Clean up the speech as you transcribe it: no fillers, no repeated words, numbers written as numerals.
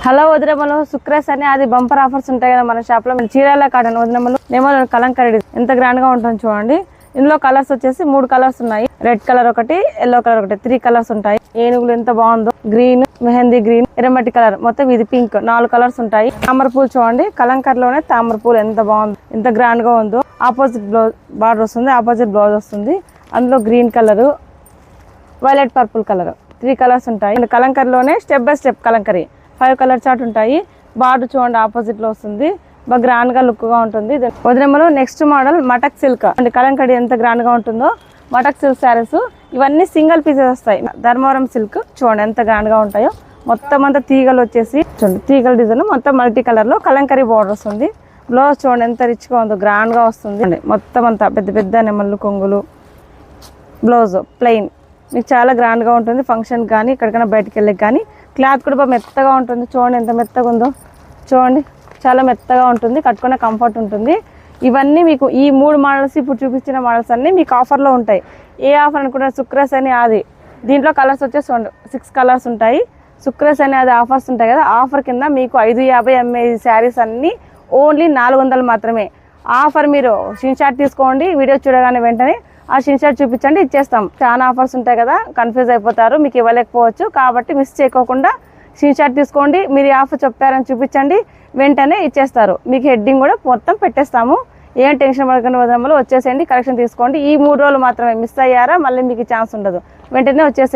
Hello వదినమ్మలు, సుక్రస్ అని అది bumper offers ఉంటాయి కదా మన షాప్ లో. చీరాల కాటన్ వదినమ్మలు నెమలు కలంకారీ ఎంత గ్రాండ్ గా ఉంటుంది చూడండి. ఇందులో కలర్స్ వచ్చేసి 3 కలర్స్ ఉన్నాయి. రెడ్ కలర్ ఒకటి, ఎల్లో కలర్ ఒకటి, 3 కలర్స్ ఉంటాయి. ఏనుగులు ఎంత బాగుందో, గ్రీన్, మెహందీ గ్రీన్, ఎర్రమట్టి కలర్, మొత్తం ఇది పింక్, 4 కలర్స్ ఉంటాయి. తామర పూలు చూడండి, కలంకారీలోనే తామర పూలు ఎంత బాగుందో, ఎంత గ్రాండ్ గా ఉందో. ఆపోజిట్ బ్లౌజ్ బార్డర్ వస్తుంది, ఆపోజిట్ బ్లౌజ్ వస్తుంది. అందులో green colour, violet purple colour, 3 colours ఉంటాయి. కలంకారీలోనే step by step Kalamkari 5 colour chart ఉంటాయి. బార్డర్ చూడండి ఆపోజిట్ లో వస్తుంది, బాగా గ్రాండ్ గా లుక్ గా ఉంటుంది. వదినమ్మలు నెక్స్ట్ మోడల్ మటక్ సిల్క్ అంటే కలంకారీ ఎంత గ్రాండ్ గా ఉంటుందో. మటక్ సిల్క్ శారీస్ ఇవన్నీ సింగిల్ పీసెస్ వస్తాయి. ధర్మవరం సిల్క్ చూడండి ఎంత గ్రాండ్ గా ఉంటాయో. మొత్తం అంతా తీగలు వచ్చేసి చూడండి, తీగల డిజైన్ మొత్తం మల్టీ కలర్ లో కలంకారీ బార్డర్ వస్తుంది. బ్లౌజ్ చూడండి ఎంత రిచ్ గా ఉందో, గ్రాండ్ గా వస్తుంది. మొత్తం అంతా పెద్ద పెద్ద నెమళ్ళు కొంగులు, బ్లౌజ్ ప్లెయిన్, మీకు చాలా గ్రాండ్గా ఉంటుంది. ఫంక్షన్ కానీ ఎక్కడికైనా బయటకు వెళ్ళకి కానీ. క్లాత్ కూడా బాగా మెత్తగా ఉంటుంది. చూడండి ఎంత మెత్తగా ఉందో, చూడండి చాలా మెత్తగా ఉంటుంది, కట్టుకునే కంఫర్ట్ ఉంటుంది. ఇవన్నీ మీకు ఈ 3 మోడల్స్ ఇప్పుడు చూపించిన మోడల్స్ అన్నీ మీకు ఆఫర్లో ఉంటాయి. ఏ ఆఫర్ అనుకుంటే సుక్రస్ అని అది దీంట్లో కలర్స్ వచ్చేసి 6 కలర్స్ ఉంటాయి. సుక్రస్ అని అది ఆఫర్స్ ఉంటాయి కదా, ఆఫర్ కింద మీకు 550 ఎంఏ శారీస్ అన్నీ ఓన్లీ 400 మాత్రమే. ఆఫర్ మీరు స్క్రీన్ షాట్ తీసుకోండి, వీడియో చూడగానే వెంటనే ఆ స్క్రీన్ షాట్ చూపించండి, ఇచ్చేస్తాం. చాలా ఆఫర్స్ ఉంటాయి కదా, కన్ఫ్యూజ్ అయిపోతారు, మీకు ఇవ్వలేకపోవచ్చు. కాబట్టి మిస్ చేయకోకుండా స్క్రీన్ షాట్ తీసుకోండి, మీరు ఈ ఆఫర్ చెప్పారని చూపించండి, వెంటనే ఇచ్చేస్తారు. మీకు హెడ్డింగ్ కూడా మొత్తం పెట్టేస్తాము. ఏం టెన్షన్ పడకుండా వదనమ్మలు వచ్చేసేయండి, కలెక్షన్ తీసుకోండి. ఈ 3 రోజులు మాత్రమే, మిస్ అయ్యారా మళ్ళీ మీకు ఛాన్స్ ఉండదు, వెంటనే వచ్చేసేయండి.